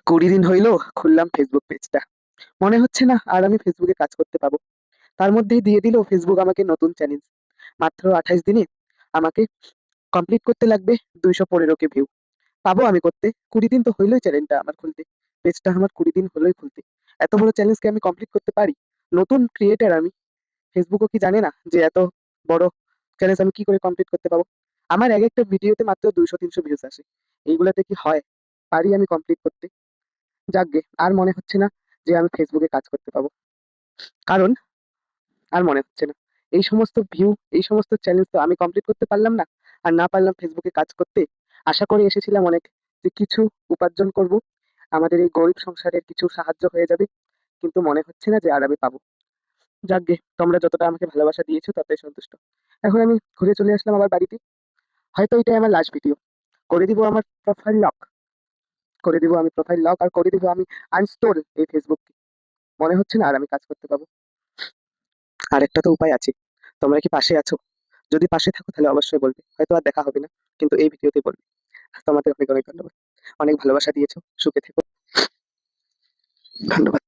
20 দিন হইলো খুললাম ফেসবুক পেজটা। মনে হচ্ছে না আর আমি ফেসবুকে কাজ করতে পাবো। তার মধ্যেই দিয়ে দিল ফেসবুক আমাকে নতুন চ্যালেঞ্জ। মাত্র 28 দিনে আমাকে কমপ্লিট করতে লাগবে 215 কে ভিউ। পাবো আমি করতে? 20 দিন তো হইলোই চ্যালেঞ্জটা আমার খুলতে। পেজটা আমার 20 দিন হলোই খুলতে। এত বড় চ্যালেঞ্জকে আমি কমপ্লিট করতে পারি? নতুন ক্রিয়েটর আমি। ফেসবুকও কি জানে না যে এত বড় চ্যালেঞ্জ আমি কি করে কমপ্লিট করতে পারবো? আমার এক একটা ভিডিওতে মাত্র 200-300 ভিউজ আসে। এইগুলাতে কি হয়? পারি আমি কমপ্লিট করতে? যাকগে, আর মনে হচ্ছে না যে আমি ফেসবুকে কাজ করতে পাবো। কারণ আর মনে হচ্ছে না। এই সমস্ত ভিউ, এই সমস্ত চ্যালেঞ্জ তো আমি কমপ্লিট করতে পারলাম না। আর না পারলাম ফেসবুকে কাজ করতে। আশা করে এসেছিলাম অনেক যে কিছু উপার্জন করব। আমাদের এই গরিব সংসারের কিছু সাহায্য হয়ে যাবে। কিন্তু মনে হচ্ছে না যে আর আমি পাবো। যাকগে, তোমরা যতটা আমাকে ভালোবাসা দিয়েছো তাতে সন্তুষ্ট। এখন আমি ঘুরে চলে আসলাম আবার বাড়িতে। হয়তো এটাই আমার লাস্ট ভিডিও। করে দিব আমার প্রোফাইল লক। করে দিব আমি প্রোফাইল লক আর করে দিব আমি আনস্টোর এই ফেসবুককে। মনে হচ্ছে না আর আমি কাজ করতে পাবো। আরেকটা তো উপায় আছে। তোমরা কি পাশে আছো? যদি পাশে থাকো তাহলে অবশ্যই বলবে। হয়তো আর দেখা হবে না, কিন্তু এই ভিডিওতে বলবে। তোমাদের অনেক অনেক ধন্যবাদ। অনেক ভালোবাসা দিয়েছো। সুখে থেকো। ধন্যবাদ।